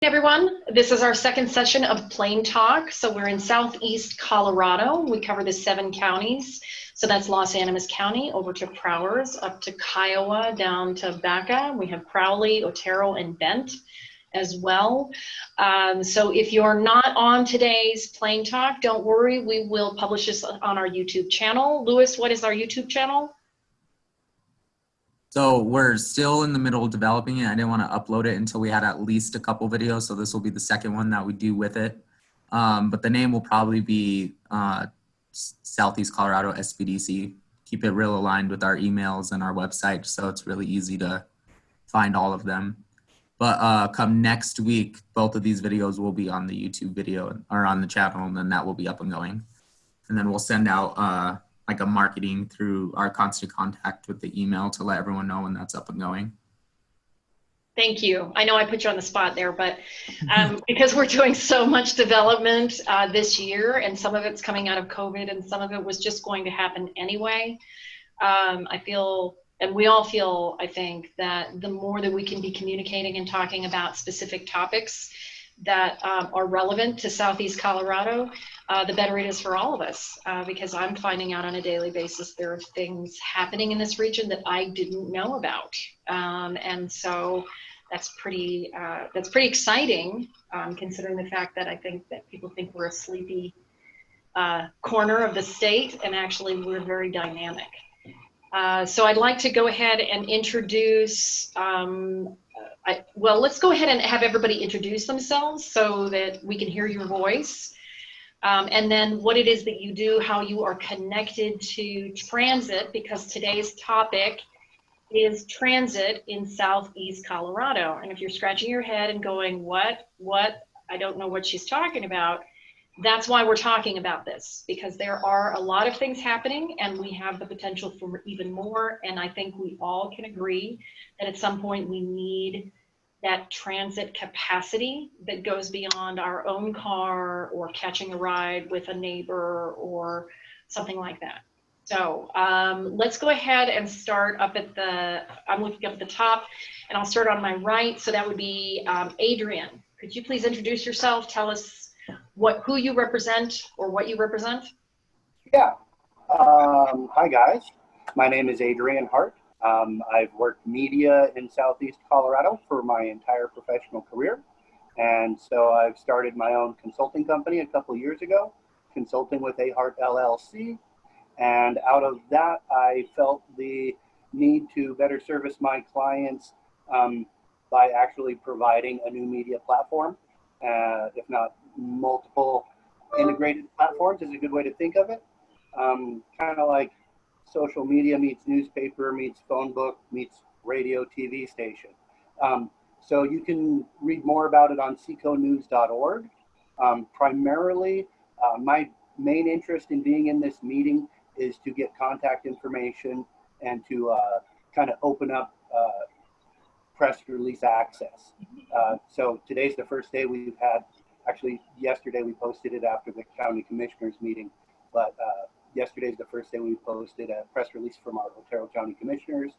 Everyone, this is our second session of Plain Talk. So we're in Southeast Colorado. We cover the 7 counties. So that's Los Animas County over to Prowers, up to Kiowa, down to Baca. We have Crowley, Otero, and Bent as well. So if you're not on today's Plain Talk, don't worry. We will publish this on our YouTube channel. Louis, what is our YouTube channel? So we're still in the middle of developing it. I didn't want to upload it until we had at least a couple videos. So this will be the second one that we do with it. But the name will probably be Southeast Colorado SBDC. Keep it real aligned with our emails and our website. So it's really easy to find all of them. But come next week, both of these videos will be on the YouTube video or on the channel, and then that will be up and going. And then we'll send out like a marketing through our constant contact with the email to let everyone know when that's up and going. Thank you. I know I put you on the spot there, but because we're doing so much development this year, and some of it's coming out of COVID and some of it was just going to happen anyway, I feel, and we all feel, I think, that the more that we can be communicating and talking about specific topics that are relevant to Southeast Colorado, the better it is for all of us, because I'm finding out on a daily basis there are things happening in this region that I didn't know about, and so that's pretty exciting, considering the fact that I think that people think we're a sleepy corner of the state, and actually we're very dynamic. So I'd like to go ahead and introduce. Well, let's go ahead and have everybody introduce themselves so that we can hear your voice. And then what it is that you do, how you are connected to transit, because today's topic is transit in Southeast Colorado. And if you're scratching your head and going, what, I don't know what she's talking about, that's why we're talking about this, because there are a lot of things happening and we have the potential for even more. And I think we all can agree that at some point we need that transit capacity that goes beyond our own car or catching a ride with a neighbor or something like that. So let's go ahead and start up at I'm looking up at the top, and I'll start on my right. So that would be Adrian. Could you please introduce yourself? Tell us who you represent or what you represent. Yeah. Hi, guys. My name is Adrian Hart. I've worked media in Southeast Colorado for my entire professional career. And so I've started my own consulting company a couple of years ago, consulting with A. Hart LLC. And out of that, I felt the need to better service my clients by actually providing a new media platform, if not multiple integrated platforms is a good way to think of it. Kind of like social media meets newspaper, meets phone book, meets radio, TV station. So you can read more about it on seconews.org. Primarily, my main interest in being in this meeting is to get contact information and to kind of open up press release access. So today's the first day we've had, actually yesterday we posted it after the county commissioners meeting, but yesterday's the first day we posted a press release from our Otero County commissioners.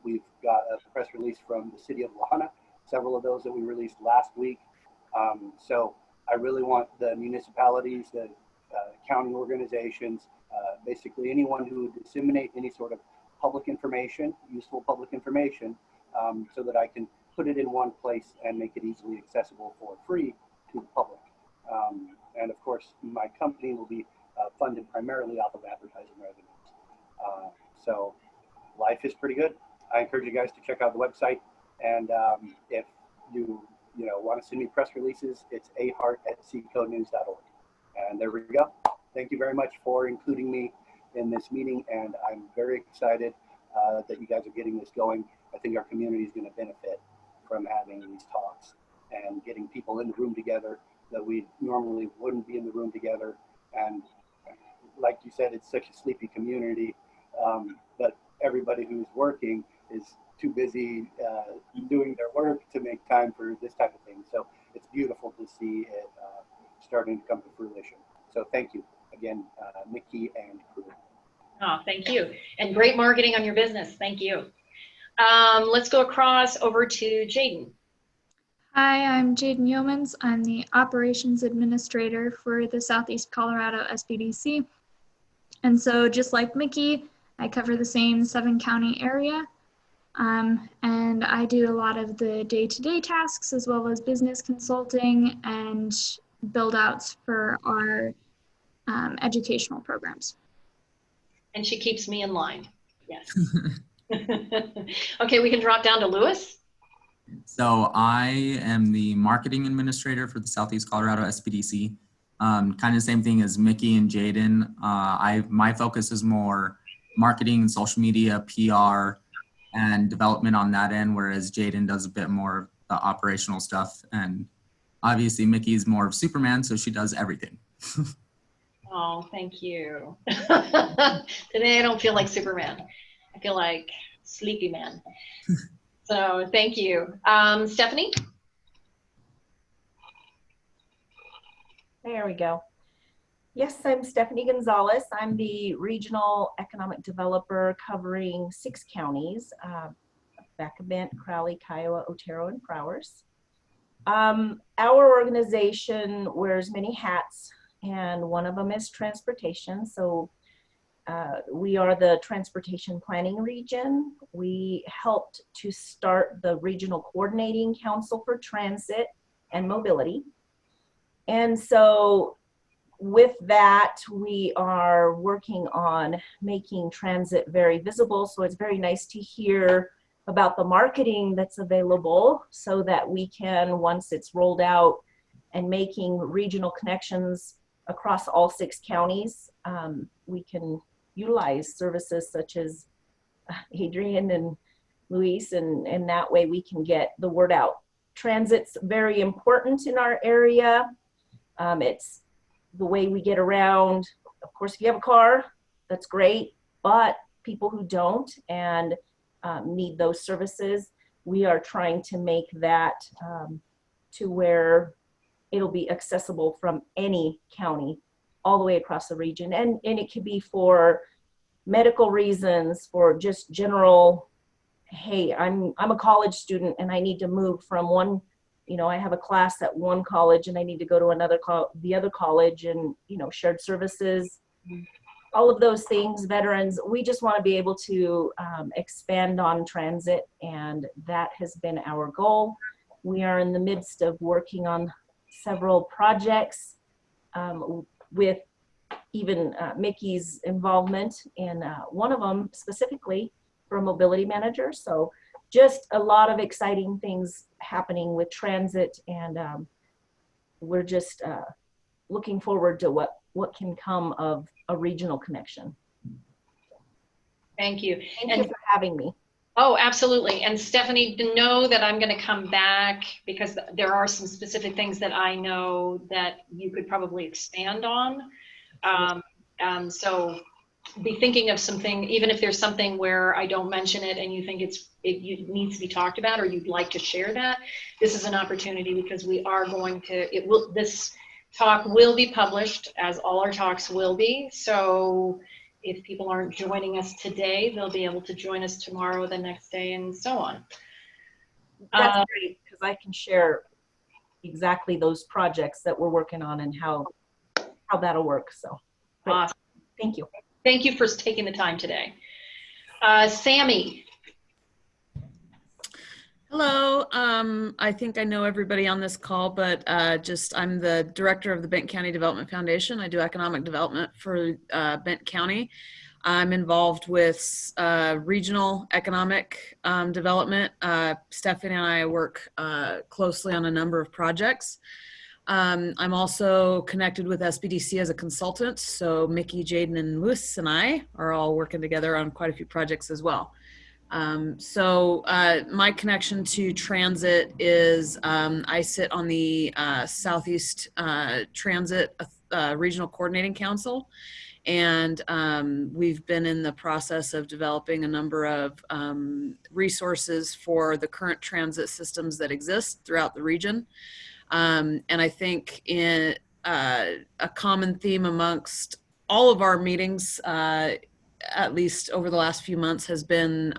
We've got a press release from the city of Lahana, several of those that we released last week. So I really want the municipalities, the county organizations, basically anyone who would disseminate any sort of public information, useful public information, so that I can put it in one place and make it easily accessible for free to the public. And of course, my company will be funded primarily off of advertising revenues. So life is pretty good. I encourage you guys to check out the website. And if you want to send me press releases, it's ahart@seconews.org. And there we go. Thank you very much for including me in this meeting. And I'm very excited that you guys are getting this going. I think our community is going to benefit from having these talks and getting people in the room together that we normally wouldn't be in the room together. And like you said, it's such a sleepy community, but everybody who's working is too busy doing their work to make time for this type of thing. So it's beautiful to see it starting to come to fruition. So thank you again, Nikki and crew. Oh, thank you. And great marketing on your business. Thank you. Let's go across over to Jaden. Hi, I'm Jaden Yeomans. I'm the Operations Administrator for the Southeast Colorado SBDC. And so just like Mickey, I cover the same 7-county area. And I do a lot of the day-to-day tasks as well as business consulting and build outs for our educational programs. And she keeps me in line. Yes. Okay, we can drop down to Lewis. So I am the marketing administrator for the Southeast Colorado SBDC. Kind of the same thing as Mickey and Jaden. My focus is more marketing and social media, PR, and development on that end, whereas Jaden does a bit more of the operational stuff. And obviously Mickey's more of Superman, so she does everything. Oh, thank you. Today I don't feel like Superman. I feel like Sleepy Man. So thank you. Stephanie? There we go. Yes, I'm Stephanie Gonzalez. I'm the regional economic developer covering 6 counties, Bacabent, Crowley, Kiowa, Otero, and Prowers. Our organization wears many hats, and one of them is transportation. So we are the transportation planning region. We helped to start the Regional Coordinating Council for Transit and Mobility. And so with that, we are working on making transit very visible. So it's very nice to hear about the marketing that's available so that we can, once it's rolled out and making regional connections across all 6 counties, we can utilize services such as Adrian and Luis, and that way we can get the word out. Transit's very important in our area. It's the way we get around. Of course, if you have a car, that's great, but people who don't and need those services, we are trying to make that to where it'll be accessible from any county all the way across the region. And it could be for medical reasons, for just general, hey, I'm a college student and I need to move from one, I have a class at one college and I need to go to the other college, and, shared services, all of those things, veterans. We just want to be able to expand on transit, and that has been our goal. We are in the midst of working on several projects with even Mickey's involvement in one of them specifically for a mobility manager. So just a lot of exciting things happening with transit, and we're just looking forward to what can come of a regional connection. Thank you. Thank you for having me. Oh, absolutely. And Stephanie, to know that I'm going to come back because there are some specific things that I know that you could probably expand on. So be thinking of something, even if there's something where I don't mention it and you think it needs to be talked about, or you'd like to share that, this is an opportunity, because we are going to, this talk will be published, as all our talks will be. So if people aren't joining us today, they'll be able to join us tomorrow, the next day, and so on. That's great, because I can share exactly those projects that we're working on and how that'll work. So Awesome. Thank you. Thank you for taking the time today. Sammy. Hello. I think I know everybody on this call, but I'm the director of the Benton County Development Foundation. I do economic development for Benton County. I'm involved with regional economic development. Stephanie and I work closely on a number of projects. I'm also connected with SBDC as a consultant. So Mickey, Jaden, and Lewis and I are all working together on quite a few projects as well. My connection to transit is I sit on the Southeast Transit Regional Coordinating Council, and we've been in the process of developing a number of resources for the current transit systems that exist throughout the region. And I think in a common theme amongst all of our meetings, at least over the last few months, has been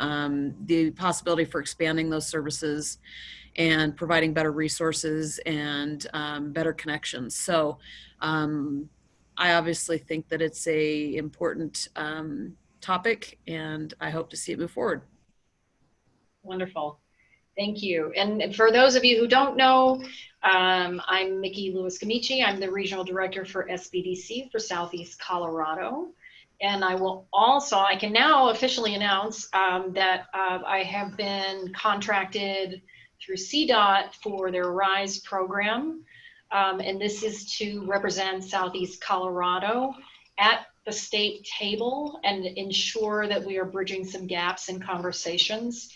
the possibility for expanding those services and providing better resources and better connections. So I obviously think that it's a important topic, and I hope to see it move forward. Wonderful. Thank you. And for those of you who don't know, I'm Mickey Lewis-Gamici. I'm the Regional Director for SBDC for Southeast Colorado. And I can now officially announce that I have been contracted through CDOT for their RISE program. And this is to represent Southeast Colorado at the state table and ensure that we are bridging some gaps in conversations.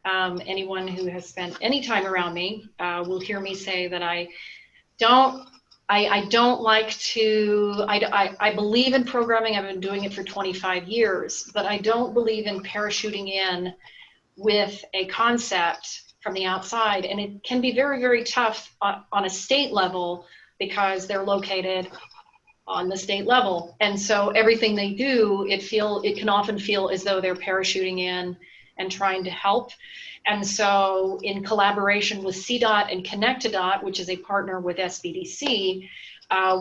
Anyone who has spent any time around me will hear me say that I believe in programming. I've been doing it for 25 years, but I don't believe in parachuting in with a concept from the outside. And it can be very, very tough on a state level because they're located on the state level. And so everything they do, it can often feel as though they're parachuting in and trying to help. And so in collaboration with CDOT and Connect-to-Dot, which is a partner with SBDC,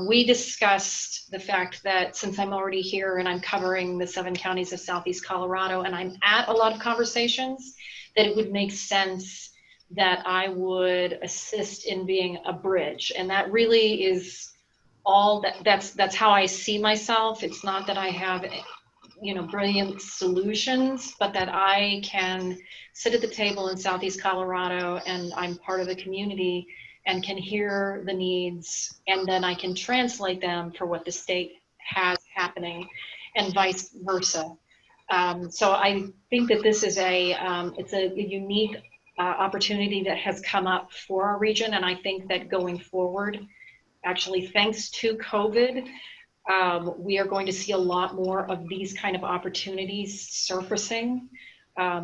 we discussed the fact that since I'm already here and I'm covering the 7 counties of Southeast Colorado, and I'm at a lot of conversations, that it would make sense that I would assist in being a bridge. And that really is all that's how I see myself. It's not that I have brilliant solutions, but that I can sit at the table in Southeast Colorado and I'm part of the community and can hear the needs, and then I can translate them for what the state has happening and vice versa. So I think that this is it's a unique opportunity that has come up for our region, and I think that going forward, actually thanks to COVID, we are going to see a lot more of these kind of opportunities surfacing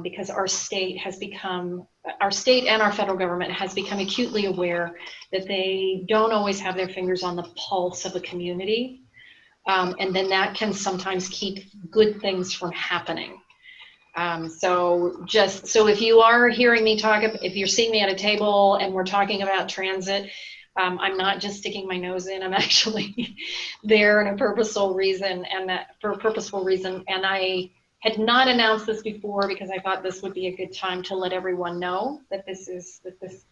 because our state and our federal government has become acutely aware that they don't always have their fingers on the pulse of a community. And then that can sometimes keep good things from happening. So if you are hearing me talk, if you're seeing me at a table and we're talking about transit, I'm not just sticking my nose in, I'm actually there in a purposeful reason, and I had not announced this before because I thought this would be a good time to let everyone know that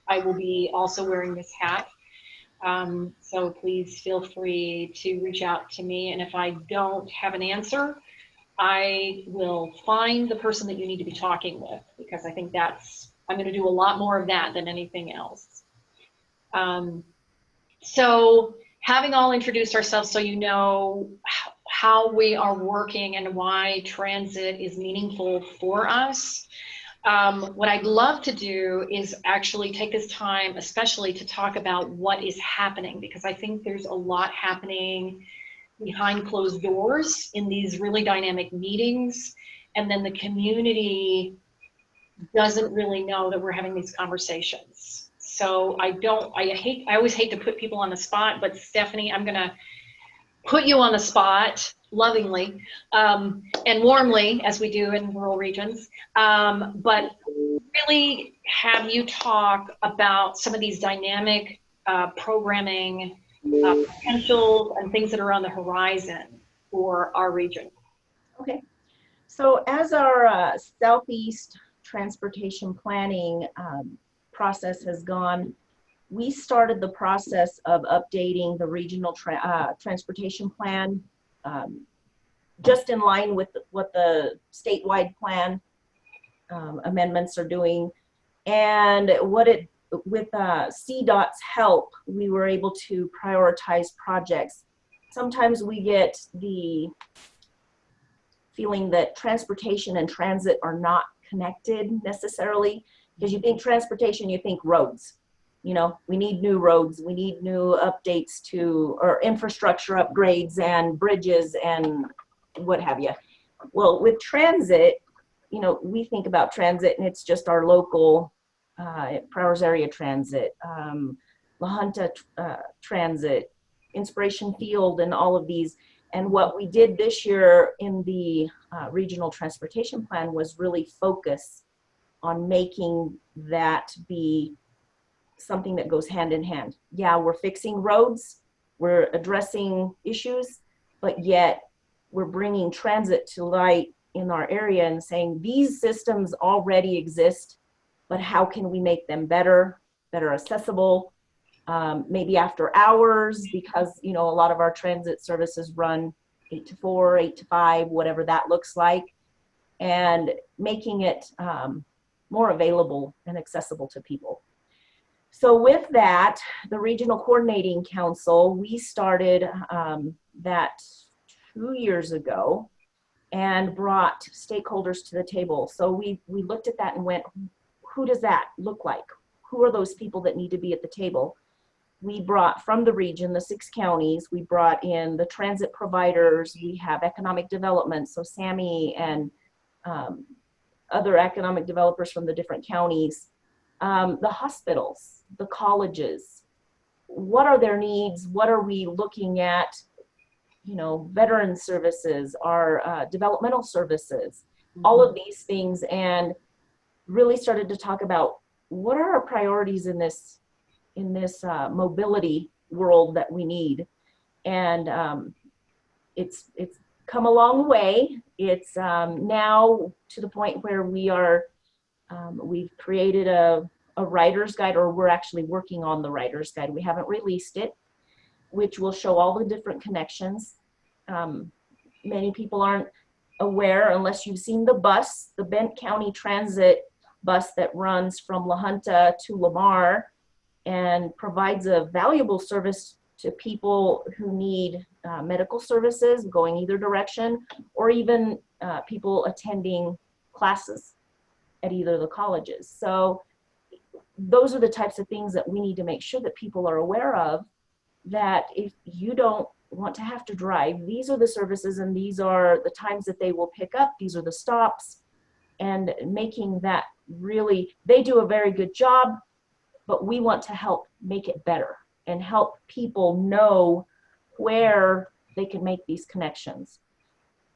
I will be also wearing this hat. So please feel free to reach out to me, and if I don't have an answer, I will find the person that you need to be talking with, because I think I'm going to do a lot more of that than anything else. So having all introduced ourselves so you know how we are working and why transit is meaningful for us, what I'd love to do is actually take this time especially to talk about what is happening, because I think there's a lot happening behind closed doors in these really dynamic meetings, and then the community doesn't really know that we're having these conversations. So I always hate to put people on the spot, but Stephanie, I'm gonna put you on the spot lovingly and warmly, as we do in rural regions, but really have you talk about some of these dynamic programming potentials and things that are on the horizon for our region. Okay, so as our Southeast transportation planning process has gone, we started the process of updating the regional transportation plan just in line with what the statewide plan amendments are doing. And with CDOT's help, we were able to prioritize projects. Sometimes we get the feeling that transportation and transit are not connected necessarily, because you think transportation, you think roads. We need new roads, we need new updates or infrastructure upgrades and bridges and what have you. Well, with transit, we think about transit and it's just our local Prowers Area Transit, La Junta Transit, Inspiration Field, and all of these. And what we did this year in the regional transportation plan was really focus on making that be something that goes hand in hand. Yeah, we're fixing roads, we're addressing issues, but yet we're bringing transit to light in our area and saying these systems already exist, but how can we make them better accessible, maybe after hours, because a lot of our transit services run 8 to 4, 8 to 5, whatever that looks like, and making it more available and accessible to people. So with that, the Regional Coordinating Council, we started that 2 years ago and brought stakeholders to the table. So we looked at that and went, who does that look like? Who are those people that need to be at the table? We brought from the region, the 6 counties, we brought in the transit providers, we have economic development, so Sammy and other economic developers from the different counties, the hospitals, the colleges. What are their needs? What are we looking at? Veteran services, our developmental services, all of these things, and really started to talk about what are our priorities in this mobility world that we need. And it's come a long way. It's now to the point where we've created a writer's guide, or we're actually working on the writer's guide. We haven't released it, which will show all the different connections. Many people aren't aware, unless you've seen the bus, the Bent County Transit bus that runs from La Junta to Lamar and provides a valuable service to people who need medical services going either direction, or even people attending classes at either of the colleges. So those are the types of things that we need to make sure that people are aware of, that if you don't want to have to drive, these are the services and these are the times that they will pick up, these are the stops, and making that really, they do a very good job, but we want to help make it better and help people know where they can make these connections.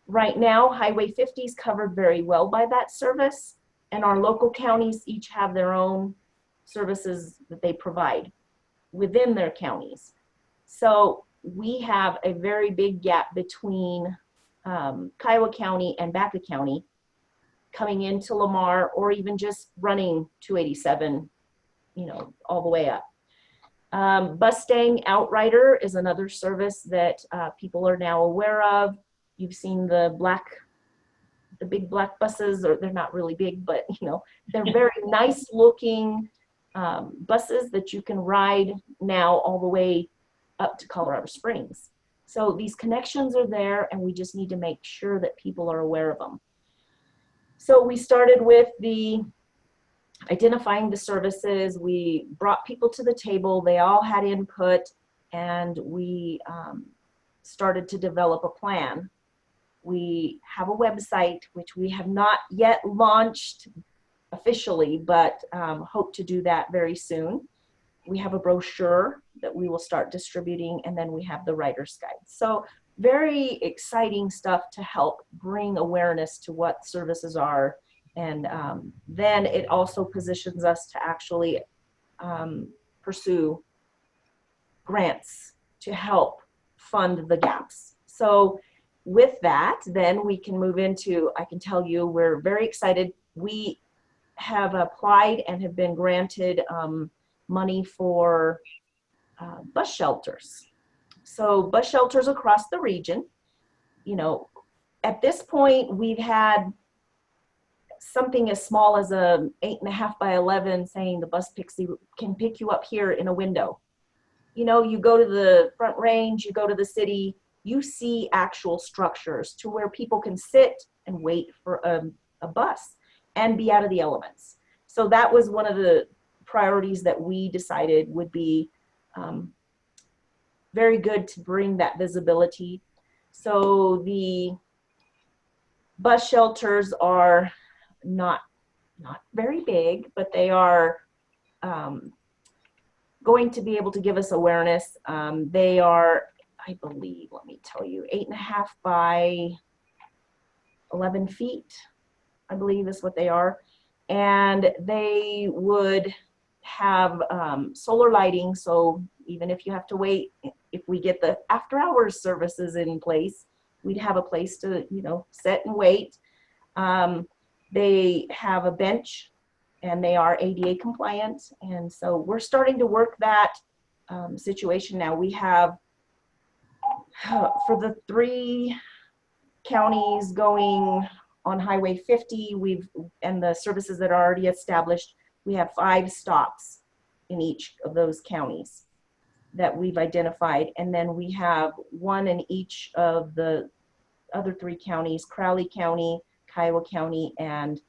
Right now, Highway 50 is covered very well by that service, and our local counties each have their own services that they provide within their counties. So we have a very big gap between Kiowa County and Baca County coming into Lamar, or even just running 287, all the way up. Bustang Outrider is another service that people are now aware of. You've seen the big black buses, or they're not really big, but they're very nice looking buses that you can ride now all the way up to Colorado Springs. So these connections are there, and we just need to make sure that people are aware of them. So we started with the identifying the services. We brought people to the table. They all had input, and we started to develop a plan. We have a website, which we have not yet launched officially, but hope to do that very soon. We have a brochure that we will start distributing, and then we have the writer's guide. So very exciting stuff to help bring awareness to what services are. And then it also positions us to actually pursue grants to help fund the gaps. So with that, then we can move into, I can tell you, we're very excited. We have applied and have been granted money for bus shelters. So bus shelters across the region. At this point, we've had something as small as a 8.5 by 11 saying the bus can pick you up here in a window. You go to the Front Range, you go to the city, you see actual structures to where people can sit and wait for a bus and be out of the elements. So that was one of the priorities that we decided would be very good to bring that visibility. So the bus shelters are not very big, but they are going to be able to give us awareness. They are, I believe, let me tell you, 8.5 by 11 feet, I believe is what they are. And they would have solar lighting, so even if you have to wait, if we get the after hours services in place, we'd have a place to, you know, sit and wait. They have a bench and they are ADA compliant. And so we're starting to work that situation now. We have, for the 3 counties going on Highway 50, and the services that are already established, we have 5 stops in each of those counties that we've identified. And then we have 1 in each of the other 3 counties, Crowley County, Kiowa County, and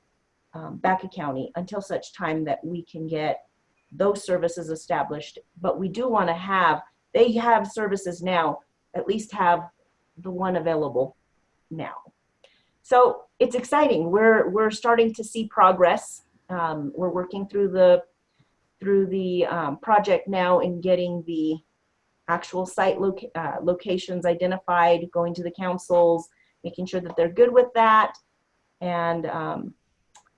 Baca County, until such time that we can get those services established. But we do want to have, they have services now, at least have the 1 available now. So it's exciting. We're starting to see progress. We're working through the project now in getting the actual site locations identified, going to the councils, making sure that they're good with that, and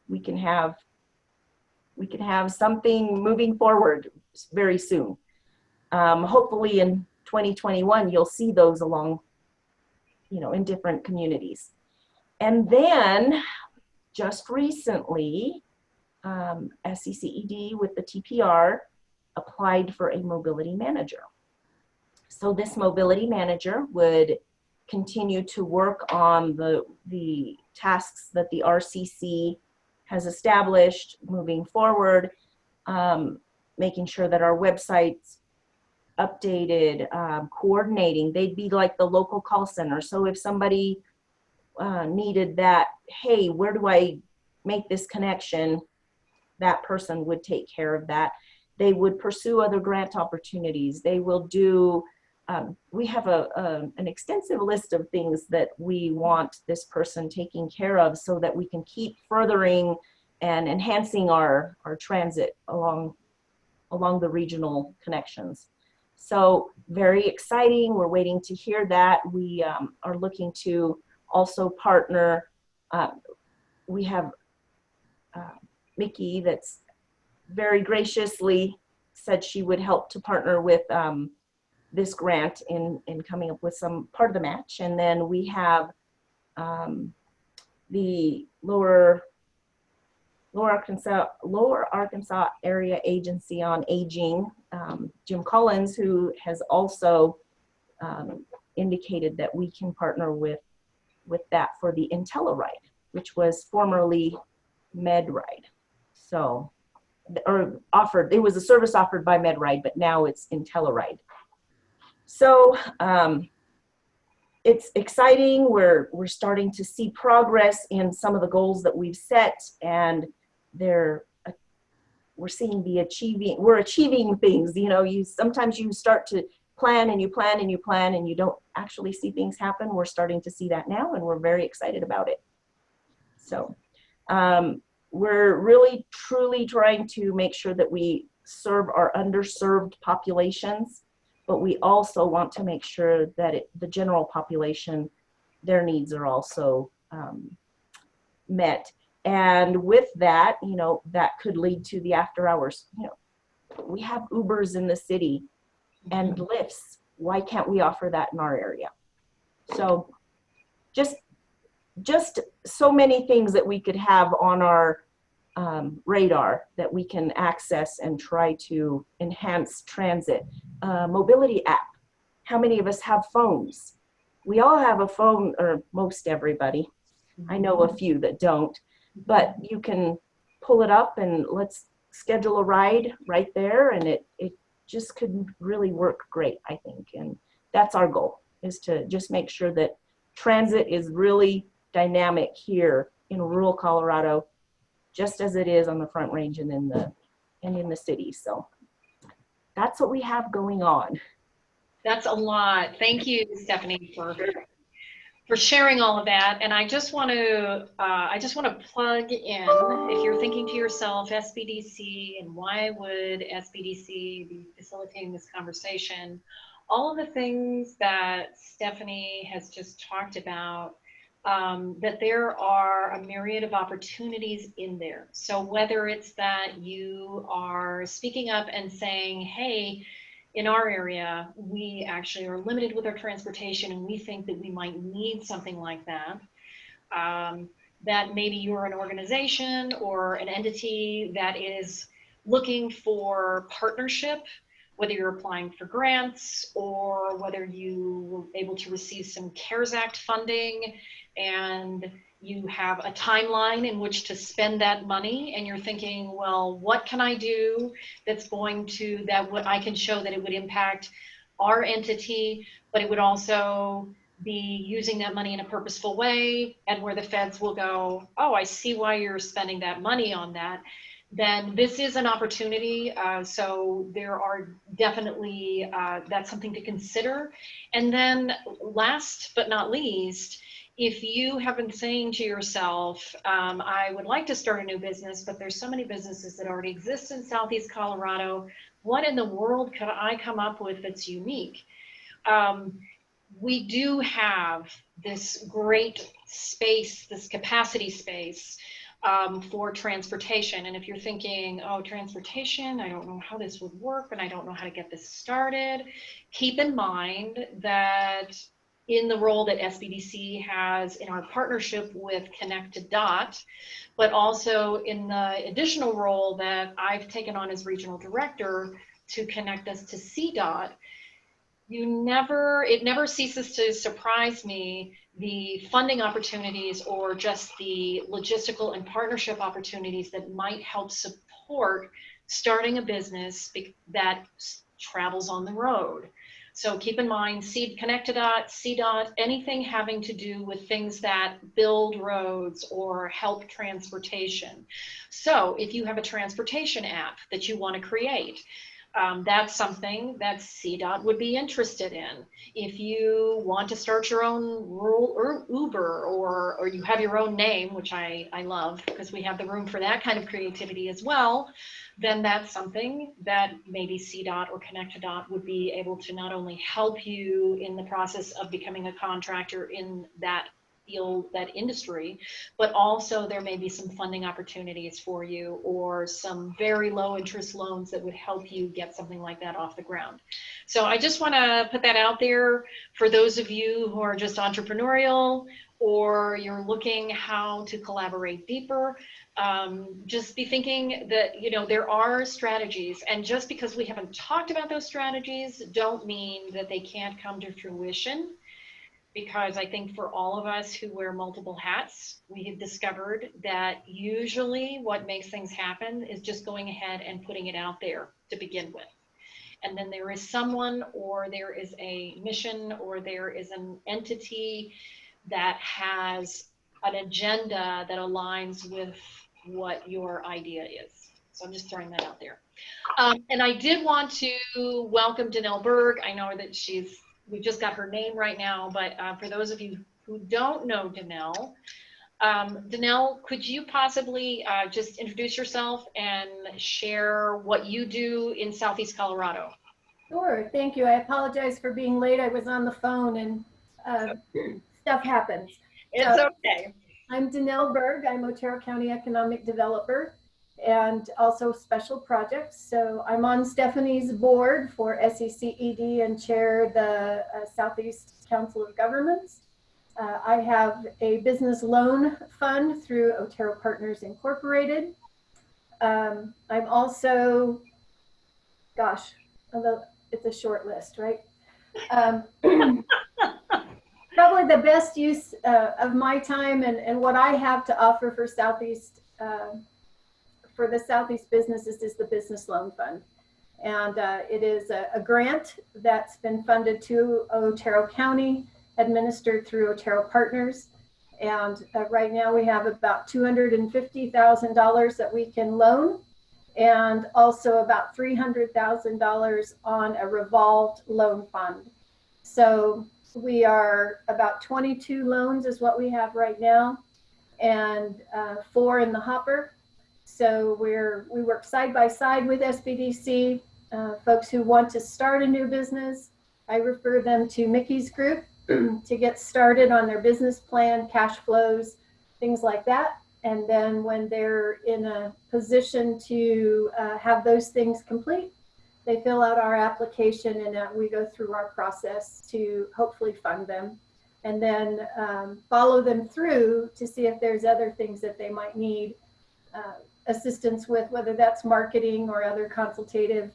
we can have something moving forward very soon. Hopefully in 2021 you'll see those along, you know, in different communities. And then just recently, SCCED with the TPR applied for a mobility manager. So this mobility manager would continue to work on the tasks that the RCC has established moving forward, making sure that our website's updated, coordinating. They'd be like the local call center. So if somebody needed that, hey, where do I make this connection? That person would take care of that. They would pursue other grant opportunities. They will do, we have an extensive list of things that we want this person taking care of so that we can keep furthering and enhancing our transit along the regional connections. So very exciting. We're waiting to hear that. We are looking to also partner. We have Mickey that's very graciously said she would help to partner with this grant in coming up with some part of the match. And then we have the Lower Arkansas Area Agency on Aging, Jim Collins, who has also indicated that we can partner with that for the IntelliRide, which was formerly MedRide. So, or offered, it was a service offered by MedRide, but now it's IntelliRide. So it's exciting. We're starting to see progress in some of the goals that we've set, and we're seeing we're achieving things. You know, sometimes you start to plan and you plan and you plan and you don't actually see things happen. We're starting to see that now, and we're very excited about it. So we're really truly trying to make sure that we serve our underserved populations, but we also want to make sure that the general population, their needs are also met. And with that, you know, that could lead to the after hours. You know, we have Ubers in the city and Lyfts. Why can't we offer that in our area? So just so many things that we could have on our radar that we can access and try to enhance transit. Mobility app. How many of us have phones? We all have a phone, or most everybody. I know a few that don't, but you can pull it up and let's schedule a ride right there, and it just could really work great, I think. And that's our goal, is to just make sure that transit is really dynamic here in rural Colorado, just as it is on the Front Range and in the city. So that's what we have going on. That's a lot. Thank you, Stephanie, for sharing all of that. And I just want to plug in, if you're thinking to yourself, SBDC, and why would SBDC be facilitating this conversation? All of the things that Stephanie has just talked about that there are a myriad of opportunities in there. So whether it's that you are speaking up and saying, hey, in our area, we actually are limited with our transportation and we think that we might need something like that. That maybe you're an organization or an entity that is looking for partnership, whether you're applying for grants or whether you were able to receive some CARES Act funding and you have a timeline in which to spend that money and you're thinking, well, what can I do that's going to, that what I can show that it would impact our entity, but it would also be using that money in a purposeful way, and where the feds will go, oh, I see why you're spending that money on that, then this is an opportunity. So there are definitely, that's something to consider. And then last but not least, if you have been saying to yourself, I would like to start a new business, but there's so many businesses that already exist in Southeast Colorado, what in the world could I come up with that's unique? We do have this great space, this capacity space for transportation. And if you're thinking, oh, transportation, I don't know how this would work and I don't know how to get this started, keep in mind that in the role that SBDC has in our partnership with Connect to DOT, but also in the additional role that I've taken on as regional director to connect us to CDOT, it never ceases to surprise me the funding opportunities or just the logistical and partnership opportunities that might help support starting a business that travels on the road. So keep in mind, Connect to DOT, CDOT, anything having to do with things that build roads or help transportation. So if you have a transportation app that you want to create, that's something that CDOT would be interested in. If you want to start your own rural or Uber or you have your own name, which I love because we have the room for that kind of creativity as well, then that's something that maybe CDOT or Connect to DOT would be able to not only help you in the process of becoming a contractor in that field, that industry, but also there may be some funding opportunities for you or some very low interest loans that would help you get something like that off the ground. So I just want to put that out there for those of you who are just entrepreneurial or you're looking how to collaborate deeper. Just be thinking that, you know, there are strategies, and just because we haven't talked about those strategies don't mean that they can't come to fruition. Because I think for all of us who wear multiple hats, we have discovered that usually what makes things happen is just going ahead and putting it out there to begin with. And then there is someone or there is a mission or there is an entity that has an agenda that aligns with what your idea is. So I'm just throwing that out there. And I did want to welcome Danelle Berg. I know that we just got her name right now, but for those of you who don't know Danelle, Danelle, could you possibly just introduce yourself and share what you do in Southeast Colorado? Sure, thank you. I apologize for being late. I was on the phone and stuff happens. It's okay. I'm Danelle Berg. I'm Otero County Economic Developer and also special projects. So I'm on Stephanie's board for SECED and chair the Southeast Council of Governments. I have a business loan fund through Otero Partners Incorporated. I'm also, gosh, it's a short list, right? Probably the best use of my time and what I have to offer for Southeast, for the Southeast businesses is the Business Loan Fund. And it is a grant that's been funded to Otero County, administered through Otero Partners. And right now we have about $250,000 that we can loan, and also about $300,000 on a revolved loan fund. So we are about 22 loans is what we have right now, and 4 in the hopper. So we work side by side with SBDC. Folks who want to start a new business, I refer them to Mickey's group. to get started on their business plan, cash flows, things like that. And then when they're in a position to have those things complete, they fill out our application, and we go through our process to hopefully fund them, and then follow them through to see if there's other things that they might need assistance with, whether that's marketing or other consultative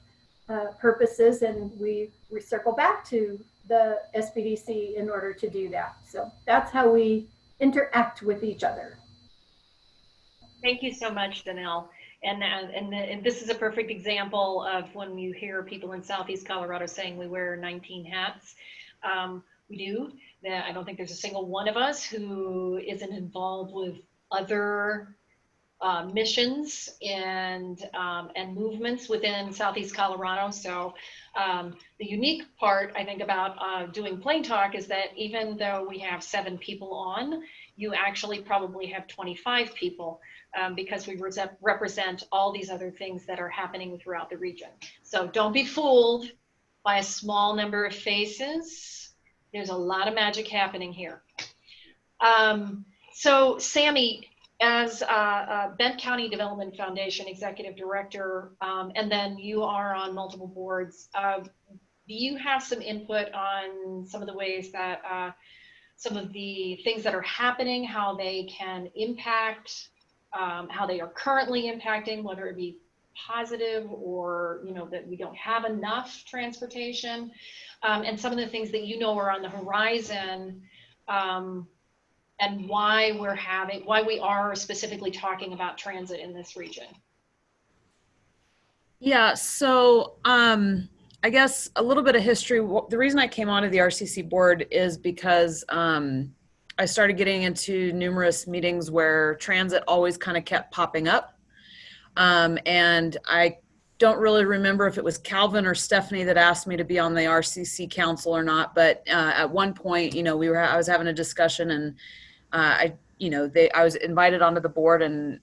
purposes. And we circle back to the SBDC in order to do that. So that's how we interact with each other. Thank you so much, Danelle. And this is a perfect example of when you hear people in Southeast Colorado saying we wear 19 hats. We do. I don't think there's a single one of us who isn't involved with other missions and movements within Southeast Colorado. So the unique part, I think, about doing Plain Talk is that even though we have 7 people on, you actually probably have 25 people because we represent all these other things that are happening throughout the region. So don't be fooled by a small number of faces. There's a lot of magic happening here. So Sammy, as Bent County Development Foundation Executive Director, and then you are on multiple boards, do you have some input on some of the ways that some of the things that are happening, how they can impact, how they are currently impacting, whether it be positive or, you know, that we don't have enough transportation, and some of the things that you know are on the horizon, and why we are specifically talking about transit in this region? Yeah, so I guess a little bit of history. The reason I came onto the RCC board is because I started getting into numerous meetings where transit always kind of kept popping up. And I don't really remember if it was Calvin or Stephanie that asked me to be on the RCC council or not. But at one point, you know, I was having a discussion, and I was invited onto the board, and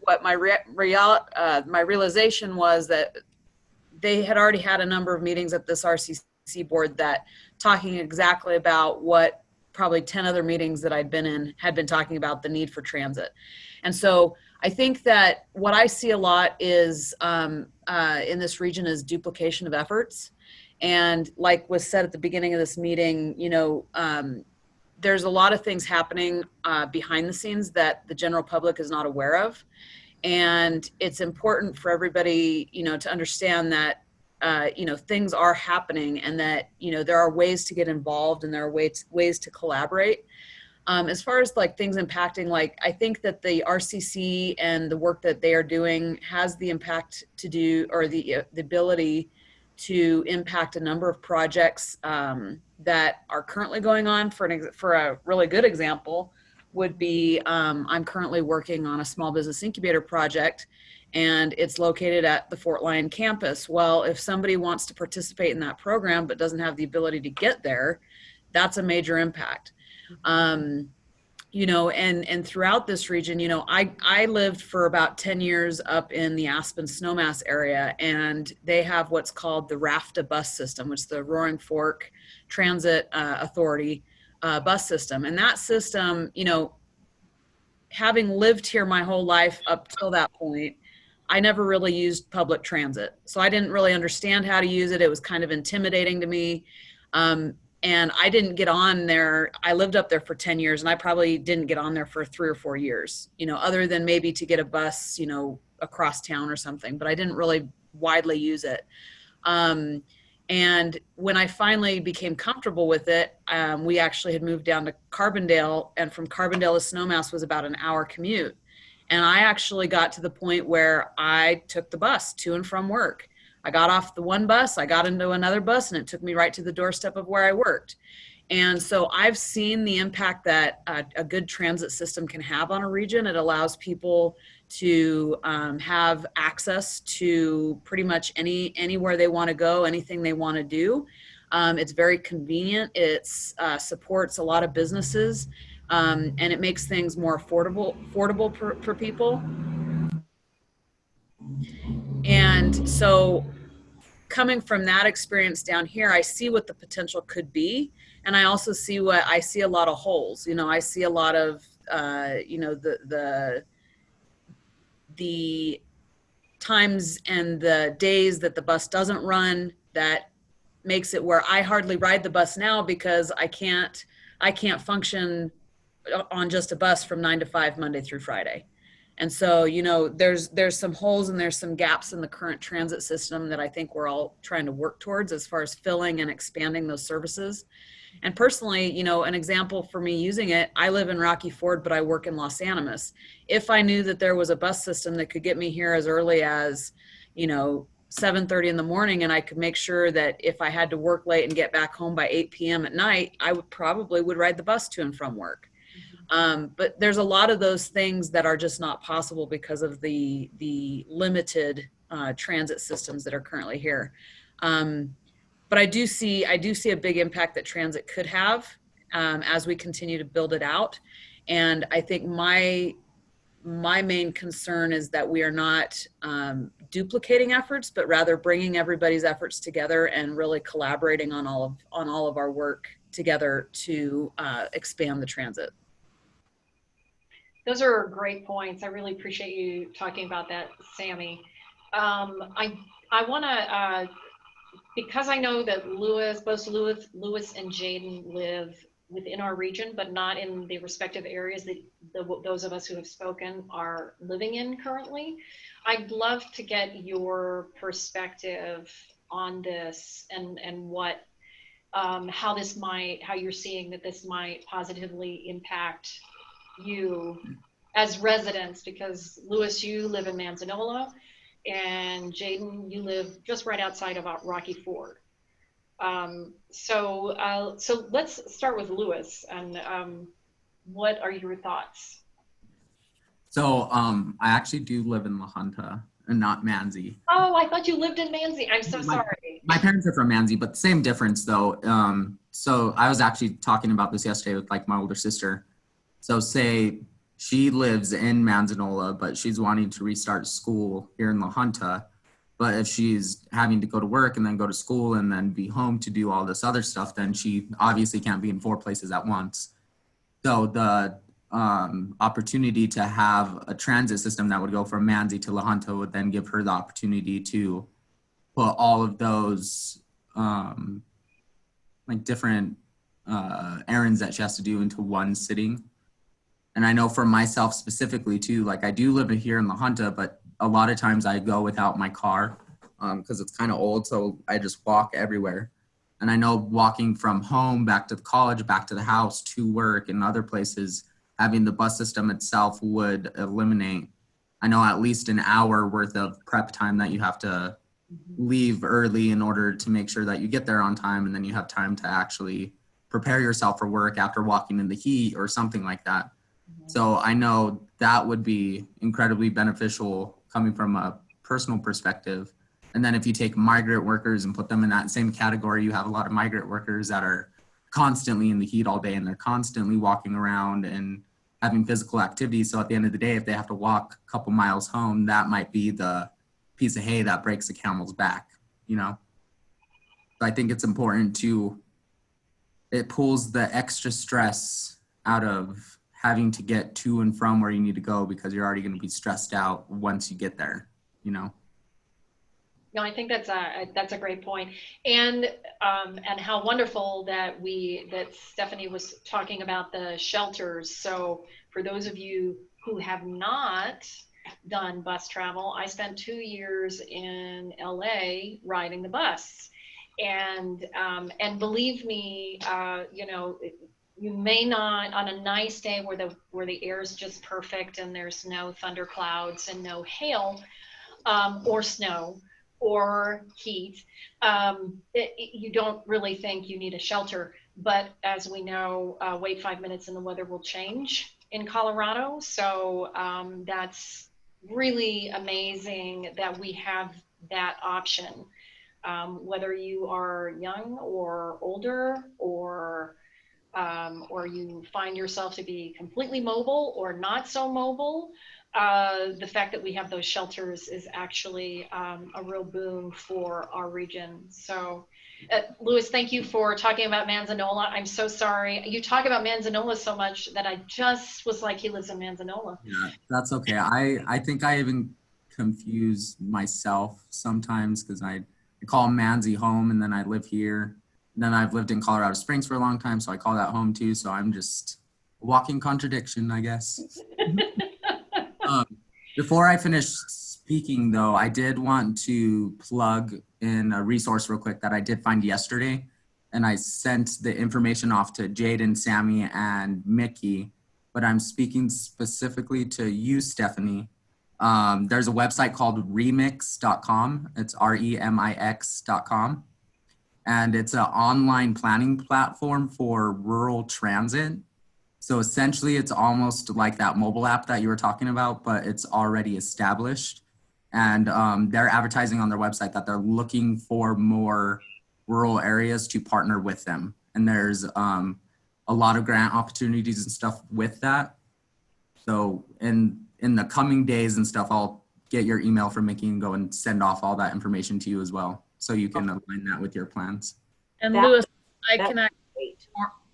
what my realization was that they had already had a number of meetings at this RCC board that talking exactly about what probably 10 other meetings that I'd been in had been talking about the need for transit. And so I think that what I see a lot is in this region is duplication of efforts. And like was said at the beginning of this meeting, you know, there's a lot of things happening behind the scenes that the general public is not aware of. And it's important for everybody, you know, to understand that, you know, things are happening, and that, you know, there are ways to get involved, and there are ways to collaborate. As far as like things impacting, like I think that the RCC and the work that they are doing has the impact to do, or the ability to impact a number of projects that are currently going on. For a really good example would be, I'm currently working on a small business incubator project, and it's located at the Fort Lyon campus. Well, if somebody wants to participate in that program but doesn't have the ability to get there, that's a major impact. You know, and throughout this region, you know, I lived for about 10 years up in the Aspen Snowmass area, and they have what's called the RAFTA bus system, which is the Roaring Fork Transit Authority bus system. And that system, you know, having lived here my whole life up till that point, I never really used public transit. So I didn't really understand how to use it. It was kind of intimidating to me. And I didn't get on there. I lived up there for 10 years, and I probably didn't get on there for 3 or 4 years, you know, other than maybe to get a bus, you know, across town or something, but I didn't really widely use it. And when I finally became comfortable with it, we actually had moved down to Carbondale, and from Carbondale to Snowmass was about an hour commute. And I actually got to the point where I took the bus to and from work. I got off the one bus, I got into another bus, and it took me right to the doorstep of where I worked. And so I've seen the impact that a good transit system can have on a region. It allows people to have access to pretty much anywhere they want to go, anything they want to do. It's very convenient. It supports a lot of businesses, and it makes things more affordable for people. And so coming from that experience down here, I see what the potential could be. And I also see I see a lot of holes. You know, I see a lot of, you know, the times and the days that the bus doesn't run, that makes it where I hardly ride the bus now because I can't function on just a bus from 9 to 5 Monday through Friday. And so, you know, there's some holes and there's some gaps in the current transit system that I think we're all trying to work towards as far as filling and expanding those services. And personally, you know, an example for me using it, I live in Rocky Ford, but I work in Los Animas. If I knew that there was a bus system that could get me here as early as, you know, 7:30 in the morning, and I could make sure that if I had to work late and get back home by 8 p.m. at night, I would probably ride the bus to and from work. But there's a lot of those things that are just not possible because of the limited transit systems that are currently here. But I do see a big impact that transit could have as we continue to build it out. And I think my main concern is that we are not duplicating efforts, but rather bringing everybody's efforts together and really collaborating on all of our work together to expand the transit. Those are great points. I really appreciate you talking about that, Sammy. I want to, because I know that both Lewis and Jaden live within our region, but not in the respective areas that those of us who have spoken are living in currently. I'd love to get your perspective on this and what, how you're seeing that this might positively impact you as residents, because Lewis, you live in Manzanola, and Jaden, you live just right outside of Rocky Ford. So let's start with Lewis, and what are your thoughts? So I actually do live in La Junta and not Manzi. Oh, I thought you lived in Manzi. I'm so sorry. My parents are from Manzi, but same difference though. So I was actually talking about this yesterday with like my older sister. So say she lives in Manzanola, but she's wanting to restart school here in La Junta. But if she's having to go to work and then go to school and then be home to do all this other stuff, then she obviously can't be in 4 places at once. So the opportunity to have a transit system that would go from Manzi to La Junta would then give her the opportunity to put all of those like different errands that she has to do into one sitting. And I know for myself specifically too, like I do live here in La Junta, but a lot of times I go without my car because it's kind of old. So I just walk everywhere. And I know walking from home back to the college, back to the house, to work and other places, having the bus system itself would eliminate, I know, at least an hour worth of prep time that you have to leave early in order to make sure that you get there on time. And then you have time to actually prepare yourself for work after walking in the heat or something like that. So I know that would be incredibly beneficial coming from a personal perspective. And then if you take migrant workers and put them in that same category, you have a lot of migrant workers that are constantly in the heat all day and they're constantly walking around and having physical activity. So at the end of the day, if they have to walk a couple miles home, that might be the piece of hay that breaks the camel's back, you know? So I think it's important it pulls the extra stress out of having to get to and from where you need to go because you're already going to be stressed out once you get there, you know? No, I think that's a great point. And how wonderful that Stephanie was talking about the shelters. So for those of you who have not done bus travel, I spent 2 years in LA riding the bus. And believe me, you know, you may not, on a nice day where the air is just perfect and there's no thunderclouds and no hail or snow or heat, you don't really think you need a shelter. But as we know, wait 5 minutes and the weather will change in Colorado. So that's really amazing that we have that option. Whether you are young or older or you find yourself to be completely mobile or not so mobile, the fact that we have those shelters is actually a real boon for our region. So, Louis, thank you for talking about Manzanola. I'm so sorry. You talk about Manzanola so much that I just was like, he lives in Manzanola. Yeah, that's okay. I think I even confuse myself sometimes because I call Manzi home and then I live here. And then I've lived in Colorado Springs for a long time, so I call that home too. So I'm just a walking contradiction, I guess. Before I finish speaking, though, I did want to plug in a resource real quick that I did find yesterday. And I sent the information off to Jaden, Sammy, and Mickey. But I'm speaking specifically to you, Stephanie. There's a website called remix.com. It's remix.com. And it's an online planning platform for rural transit. So essentially, it's almost like that mobile app that you were talking about, but it's already established. And they're advertising on their website that they're looking for more rural areas to partner with them. And there's a lot of grant opportunities and stuff with that. So in the coming days and stuff, I'll get your email from Mickey and go and send off all that information to you as well. So you can align that with your plans. And That- Louis, I that's can actually, great.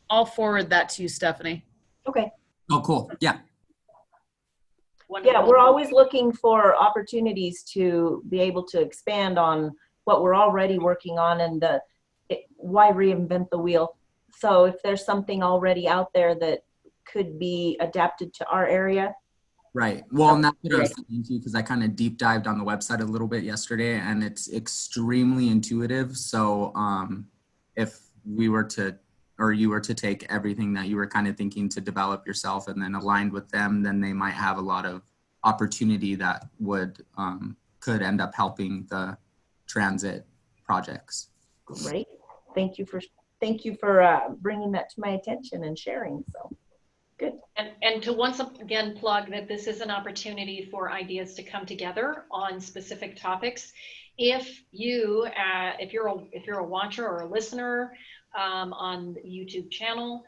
I'll forward that to you, Stephanie. Okay. Oh, cool. Yeah. Yeah, we're always looking for opportunities to be able to expand on what we're already working on, and why reinvent the wheel? So if there's something already out there that could be adapted to our area. Right. Well, and that's what I was thinking too, because I kind of deep dived on the website a little bit yesterday, and it's extremely intuitive. So if we were to, or you were to take everything that you were kind of thinking to develop yourself and then aligned with them, then they might have a lot of opportunity that would could end up helping the transit projects. Great. Thank you for bringing that to my attention and sharing. So good. And to once again plug that this is an opportunity for ideas to come together on specific topics. If you, if you're a watcher or a listener on the YouTube channel,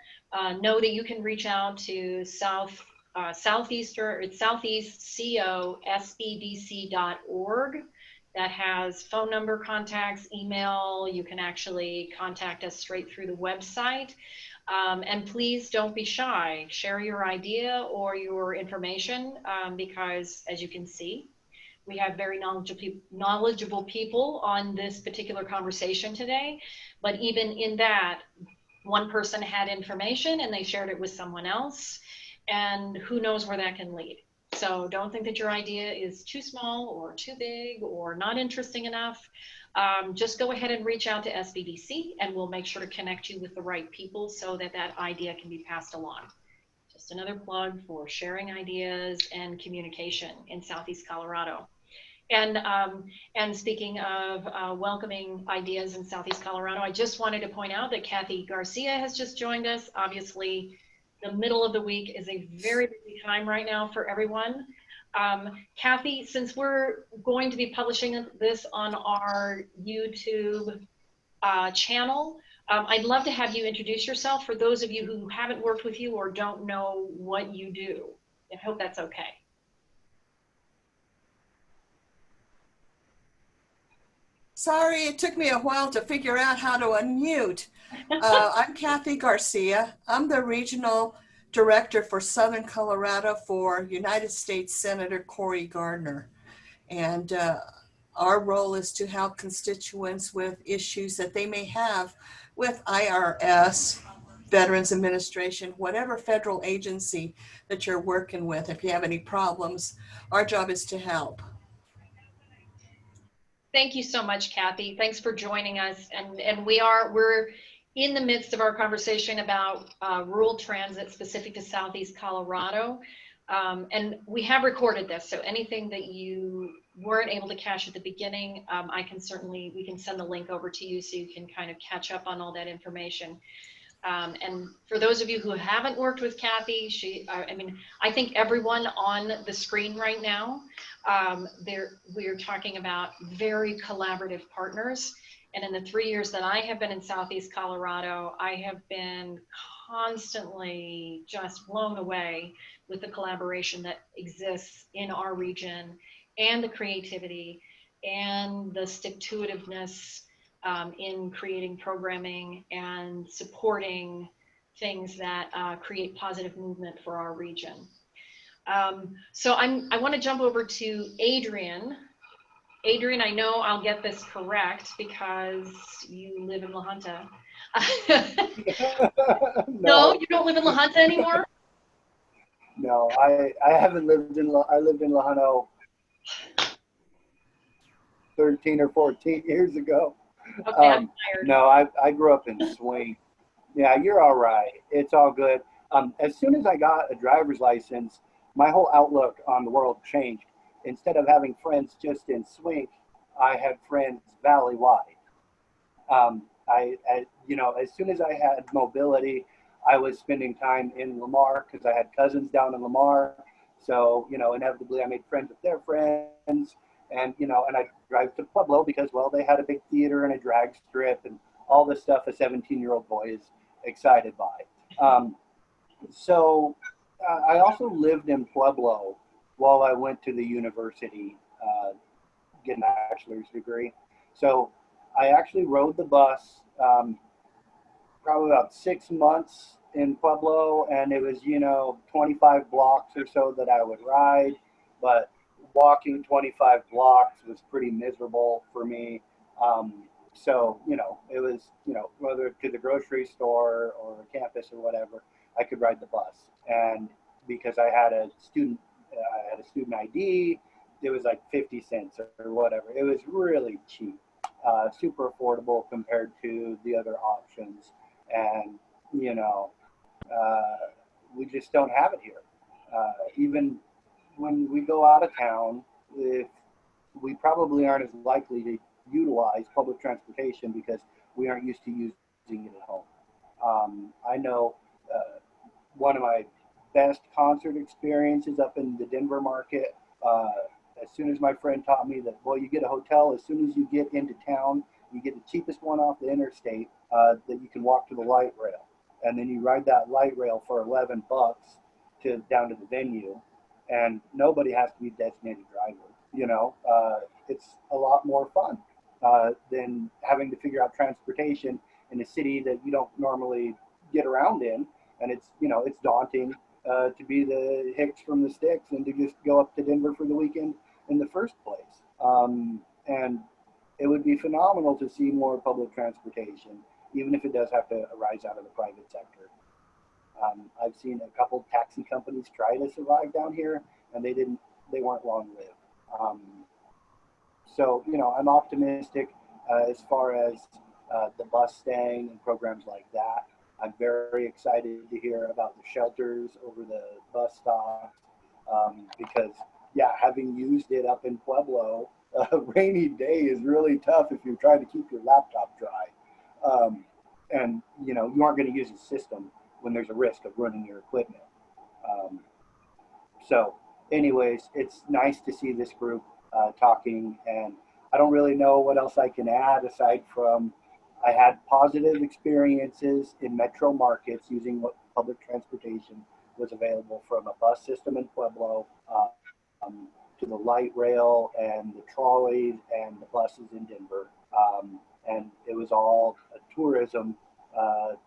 know that you can reach out to southeastcosbdc.org. That has phone number, contacts, email. You can actually contact us straight through the website. And please don't be shy. Share your idea or your information because, as you can see, we have very knowledgeable people on this particular conversation today. But even in that, one person had information and they shared it with someone else. And who knows where that can lead. So don't think that your idea is too small or too big or not interesting enough. Just go ahead and reach out to SBDC and we'll make sure to connect you with the right people so that that idea can be passed along. Just another plug for sharing ideas and communication in Southeast Colorado. And speaking of welcoming ideas in Southeast Colorado, I just wanted to point out that Kathy Garcia has just joined us. Obviously, the middle of the week is a very busy time right now for everyone. Kathy, since we're going to be publishing this on our YouTube channel, I'd love to have you introduce yourself for those of you who haven't worked with you or don't know what you do. I hope that's okay. Sorry, it took me a while to figure out how to unmute. I'm Kathy Garcia. I'm the Regional Director for Southern Colorado for United States Senator Cory Gardner. And our role is to help constituents with issues that they may have with IRS, Veterans Administration, whatever federal agency that you're working with. If you have any problems, our job is to help. Thank you so much, Kathy. Thanks for joining us. And we're in the midst of our conversation about rural transit specific to Southeast Colorado. And we have recorded this, so anything that you weren't able to catch at the beginning, we can send the link over to you so you can kind of catch up on all that information. And for those of you who haven't worked with Kathy, I think everyone on the screen right now, we're talking about very collaborative partners. And in the 3 years that I have been in Southeast Colorado, I have been constantly just blown away with the collaboration that exists in our region and the creativity and the stick-to-itiveness in creating programming and supporting things that create positive movement for our region. So I want to jump over to Adrian. Adrian, I know I'll get this correct because you live in La Junta. No, you don't live in La Junta anymore? No, I haven't lived in I lived in La Junta 13 or 14 years ago. Okay, I'm tired. No, I grew up in Swing. Yeah, you're all right. It's all good. As soon as I got a driver's license, my whole outlook on the world changed. Instead of having friends just in Swing, I had friends valley-wide. You know, as soon as I had mobility, I was spending time in Lamar because I had cousins down in Lamar. So, you know, inevitably I made friends with their friends. And, you know, and I drive to Pueblo because, well, they had a big theater and a drag strip and all the stuff a 17-year-old boy is excited by. So I also lived in Pueblo while I went to the university, getting a bachelor's degree. So I actually rode the bus probably about 6 months in Pueblo, and it was, you know, 25 blocks or so that I would ride, but walking 25 blocks was pretty miserable for me. So, you know, it was, you know, whether to the grocery store or campus or whatever, I could ride the bus. And because I had a student ID, it was like 50 cents or whatever. It was really cheap, super affordable compared to the other options. And, you know, we just don't have it here. Even when we go out of town, we probably aren't as likely to utilize public transportation because we aren't used to using it at home. I know one of my best concert experiences up in the Denver market. As soon as my friend taught me that, boy, you get a hotel as soon as you get into town, you get the cheapest one off the interstate that you can walk to the light rail. And then you ride that light rail for $11 down to the venue. And nobody has to be a designated driver. You know, it's a lot more fun than having to figure out transportation in a city that you don't normally get around in. And it's, you know, it's daunting to be the Hicks from the sticks and to just go up to Denver for the weekend in the first place. And it would be phenomenal to see more public transportation, even if it does have to arise out of the private sector. I've seen a couple taxi companies try to survive down here, and they weren't long-lived. So, you know, I'm optimistic as far as the bus staying and programs like that. I'm very excited to hear about the shelters over the bus stops because, yeah, having used it up in Pueblo, a rainy day is really tough if you're trying to keep your laptop dry. And, you know, you aren't going to use the system when there's a risk of running your equipment. So anyways, it's nice to see this group talking, and I don't really know what else I can add aside from I had positive experiences in metro markets using what public transportation was available, from a bus system in Pueblo to the light rail and the trolleys and the buses in Denver. And it was all a tourism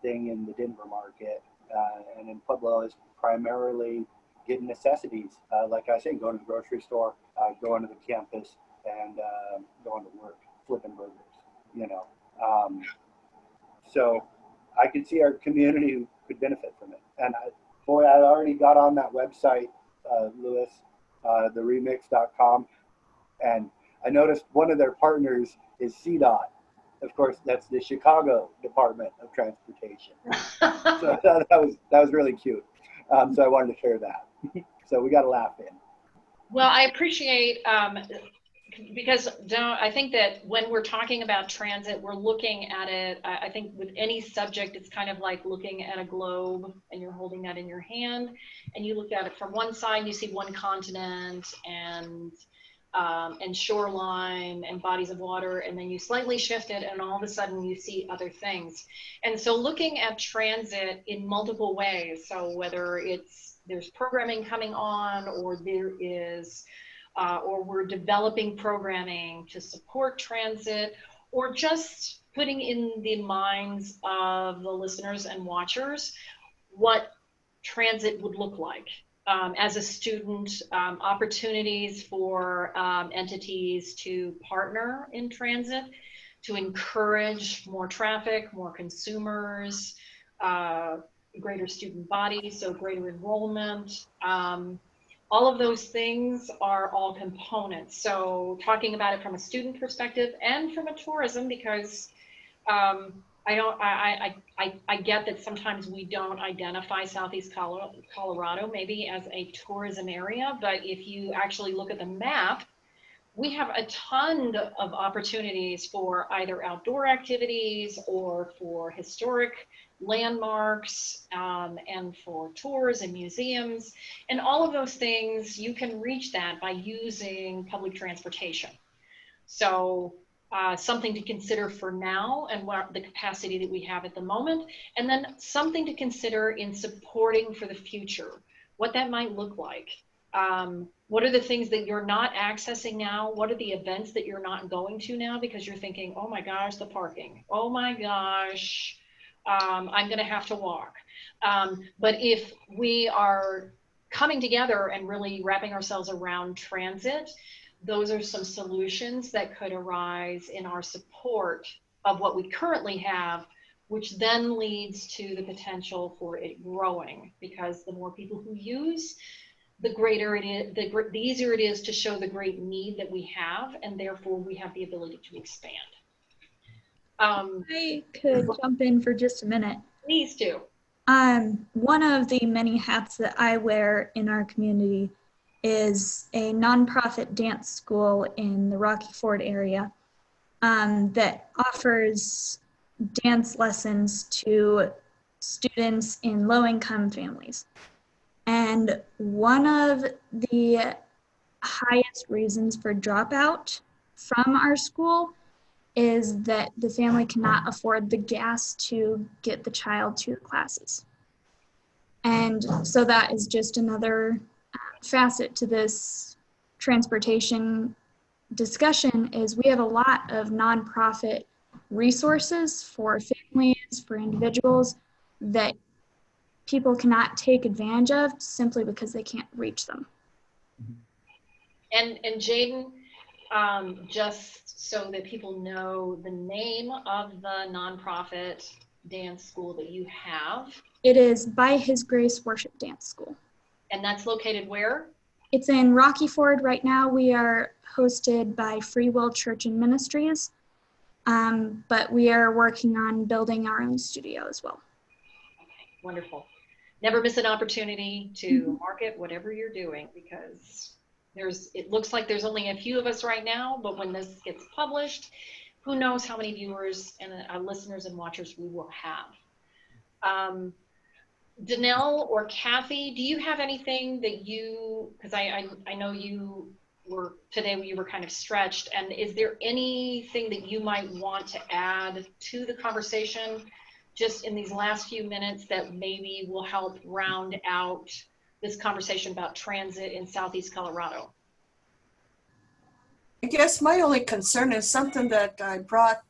thing in the Denver market. And in Pueblo is primarily getting necessities. Like I say, going to the grocery store, going to the campus, and going to work, flipping burgers, you know. So I could see our community could benefit from it. And I already got on that website, Lewis, theremix.com. And I noticed one of their partners is CDOT. Of course, that's the Chicago Department of Transportation. So that was really cute. So I wanted to share that. So we got to laugh in. Well, I appreciate, because I think that when we're talking about transit, we're looking at it, I think with any subject, it's kind of like looking at a globe and you're holding that in your hand and you look at it from one side, you see one continent, and and shoreline and bodies of water, and then you slightly shift it and all of a sudden you see other things. And so looking at transit in multiple ways, so whether there's programming coming on, or there is or we're developing programming to support transit, or just putting in the minds of the listeners and watchers what transit would look like. As a student, opportunities for entities to partner in transit, to encourage more traffic, more consumers, greater student bodies, so greater enrollment. All of those things are all components. So talking about it from a student perspective and from a tourism, because I get that sometimes we don't identify Southeast Colorado maybe as a tourism area, but if you actually look at the map, we have a ton of opportunities for either outdoor activities or for historic landmarks, and for tours and museums. And all of those things, you can reach that by using public transportation. So something to consider for now and what the capacity that we have at the moment, and then something to consider in supporting for the future, what that might look like. What are the things that you're not accessing now? What are the events that you're not going to now because you're thinking, oh my gosh, the parking, oh my gosh, I'm gonna have to walk. But if we are coming together and really wrapping ourselves around transit, those are some solutions that could arise in our support of what we currently have, which then leads to the potential for it growing, because the more people who use, the greater it is, the easier it is to show the great need that we have, and therefore we have the ability to expand. I could jump in for just a minute. Please do. One of the many hats that I wear in our community is a nonprofit dance school in the Rocky Ford area that offers dance lessons to students in low-income families. And one of the highest reasons for dropout from our school is that the family cannot afford the gas to get the child to the classes. And so that is just another facet to this transportation discussion, is we have a lot of nonprofit resources for families, for individuals, that people cannot take advantage of simply because they can't reach them. And Jaden, just so that people know the name of the nonprofit dance school that you have. It is By His Grace Worship Dance School. And that's located where? It's in Rocky Ford. Right now we are hosted by Free Will Church and Ministries, but we are working on building our own studio as well. Okay, wonderful. Never miss an opportunity to market whatever you're doing, because it looks like there's only a few of us right now, but when this gets published, who knows how many viewers and listeners and watchers we will have. Danelle or Kathy, do you have anything that you, because I know you were, today you were kind of stretched, and is there anything that you might want to add to the conversation just in these last few minutes that maybe will help round out this conversation about transit in Southeast Colorado? I guess my only concern is something that I brought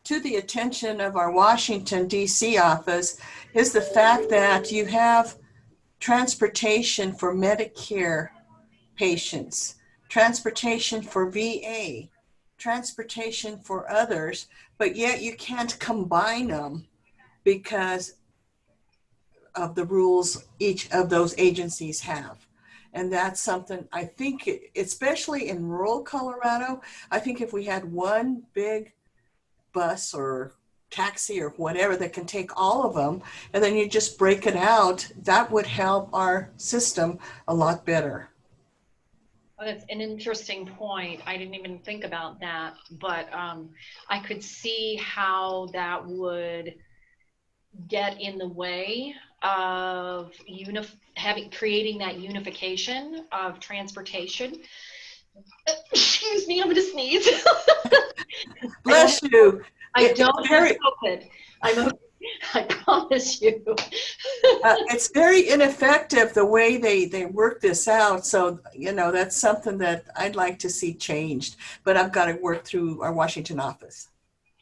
to the attention of our Washington, D.C. office, is the fact that you have transportation for Medicare patients, transportation for VA, transportation for others, but yet you can't combine them because of the rules each of those agencies have. And that's something I think, especially in rural Colorado, I think if we had one big bus or taxi or whatever that can take all of them, and then you just break it out, that would help our system a lot better. Oh, that's an interesting point. I didn't even think about that, but I could see how that would get in the way of creating that unification of transportation. Excuse me, I'm gonna sneeze. Bless you. I don't have COVID. I promise you. It's very ineffective the way they work this out. So, you know, that's something that I'd like to see changed, but I've got to work through our Washington office.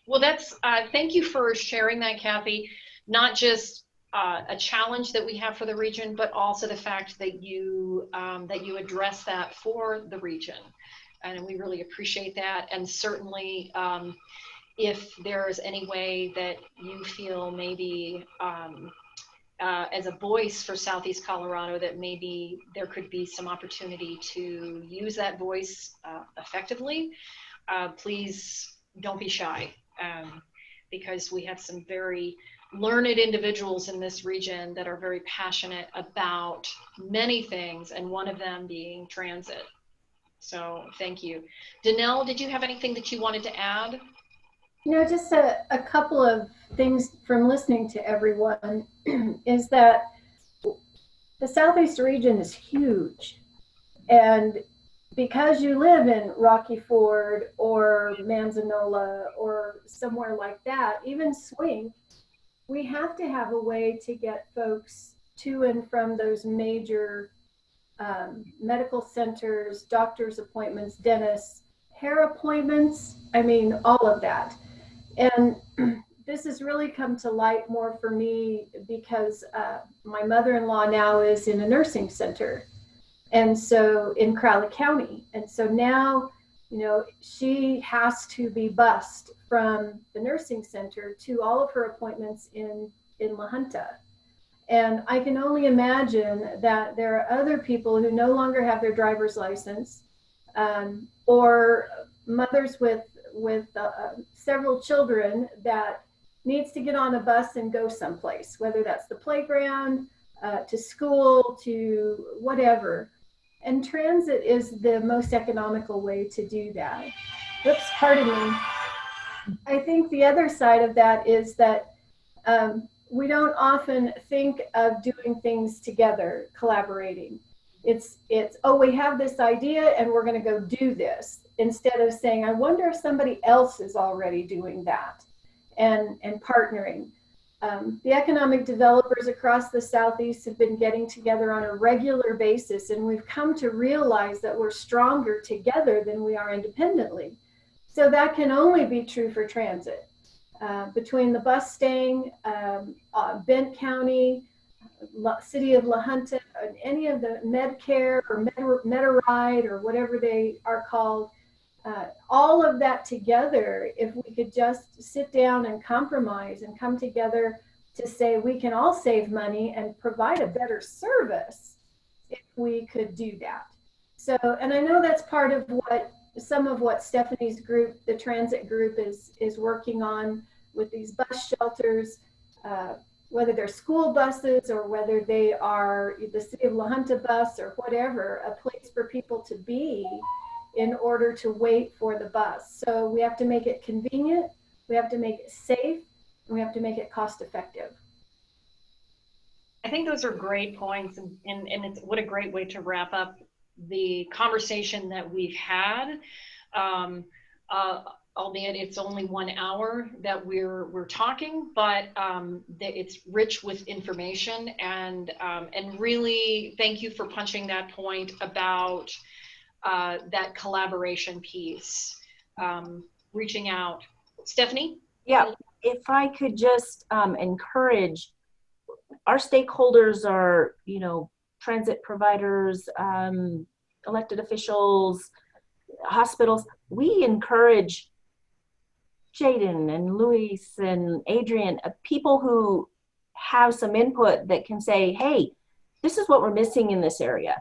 Well, that's, thank you for sharing that, Kathy. Not just a challenge that we have for the region, but also the fact that you address that for the region. And we really appreciate that. And certainly, if there's any way that you feel maybe as a voice for Southeast Colorado, that maybe there could be some opportunity to use that voice effectively, please don't be shy, because we have some very learned individuals in this region that are very passionate about many things, and one of them being transit. So thank you. Danelle, did you have anything that you wanted to add? You know, just a couple of things from listening to everyone is that the Southeast region is huge. And because you live in Rocky Ford or Manzanola or somewhere like that, even Swing, we have to have a way to get folks to and from those major medical centers, doctor's appointments, dentists, hair appointments, I mean, all of that. And this has really come to light more for me because my mother-in-law now is in a nursing center, and so in Crowley County. And so now, you know, she has to be bused from the nursing center to all of her appointments in La Junta. And I can only imagine that there are other people who no longer have their driver's license, or mothers with several children that needs to get on a bus and go someplace, whether that's the playground, to school, to whatever. And transit is the most economical way to do that. Oops, pardon me. I think the other side of that is that we don't often think of doing things together, collaborating. It's oh, we have this idea and we're going to go do this, instead of saying, I wonder if somebody else is already doing that, and partnering. The economic developers across the Southeast have been getting together on a regular basis, and we've come to realize that we're stronger together than we are independently. So that can only be true for transit. Between the bus staying, Bent County, City of La Junta, and any of the Medcare or MediRide or whatever they are called, all of that together, if we could just sit down and compromise and come together to say we can all save money and provide a better service if we could do that. So, and I know that's part of what some of what Stephanie's group, the transit group, is working on with these bus shelters, whether they're school buses or whether they are the City of La Junta bus or whatever, a place for people to be in order to wait for the bus. So we have to make it convenient, we have to make it safe, and we have to make it cost effective. I think those are great points, and it's, what a great way to wrap up the conversation that we've had. Albeit it's only 1 hour that we're talking, but it's rich with information, and really thank you for punching that point about that collaboration piece, reaching out. Stephanie? Yeah, if I could just encourage, our stakeholders are, you know, transit providers, elected officials, hospitals. We encourage Jaden and Luis and Adrian, people who have some input that can say, hey, this is what we're missing in this area.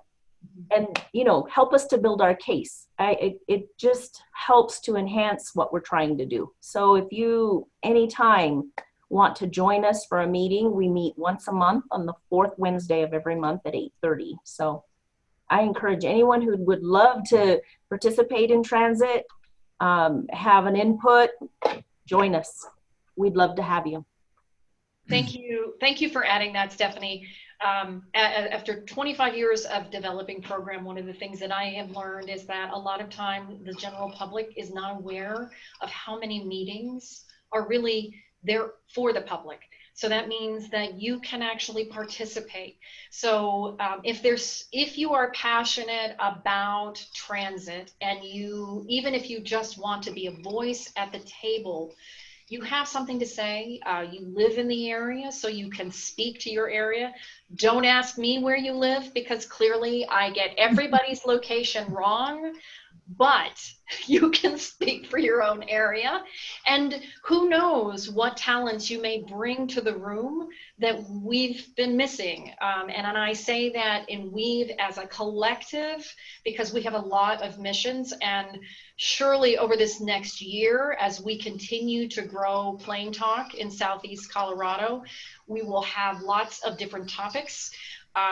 And, you know, help us to build our case. It just helps to enhance what we're trying to do. So if you anytime want to join us for a meeting, we meet once a month on the 4th Wednesday of every month at 8:30. So I encourage anyone who would love to participate in transit, have an input, join us. We'd love to have you. Thank you. Thank you for adding that, Stephanie. After 25 years of developing program, one of the things that I have learned is that a lot of time the general public is not aware of how many meetings are really there for the public. So that means that you can actually participate. So if you are passionate about transit, and even if you just want to be a voice at the table, you have something to say, you live in the area, so you can speak to your area. Don't ask me where you live, because clearly I get everybody's location wrong, but you can speak for your own area. And who knows what talents you may bring to the room that we've been missing. And I say that in Weave as a collective, because we have a lot of missions, and surely over this next year, as we continue to grow Plain Talk in Southeast Colorado, we will have lots of different topics.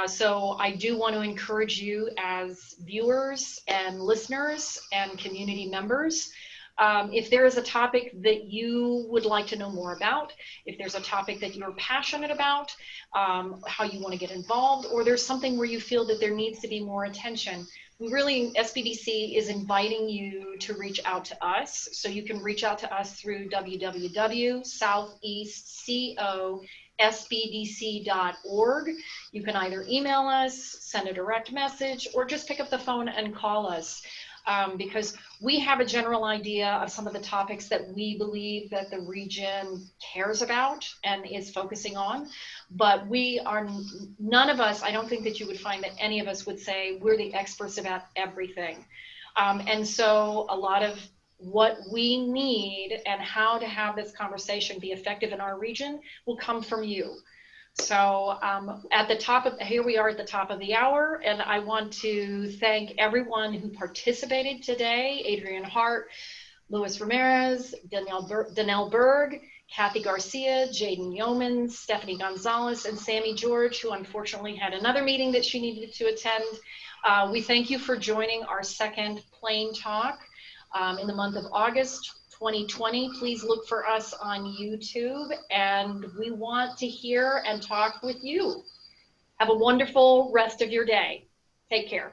So I do want to encourage you as viewers and listeners and community members, if there is a topic that you would like to know more about, if there's a topic that you're passionate about, how you want to get involved, or there's something where you feel that there needs to be more attention, we really, SBDC is inviting you to reach out to us. So you can reach out to us through www.southeastcosbdc.org. You can either email us, send a direct message, or just pick up the phone and call us. Because we have a general idea of some of the topics that we believe that the region cares about and is focusing on, but we are, none of us, I don't think that you would find that any of us would say we're the experts about everything. And so a lot of what we need and how to have this conversation be effective in our region will come from you. So at the top of, here we are at the top of the hour, and I want to thank everyone who participated today: Adrian Hart, Luis Ramirez, Danelle Berg, Kathy Garcia, Jaden Yeomans, Stephanie Gonzalez, and Sammy George, who unfortunately had another meeting that she needed to attend. We thank you for joining our second Plain Talk in the month of August 2020. Please look for us on YouTube, and we want to hear and talk with you. Have a wonderful rest of your day. Take care.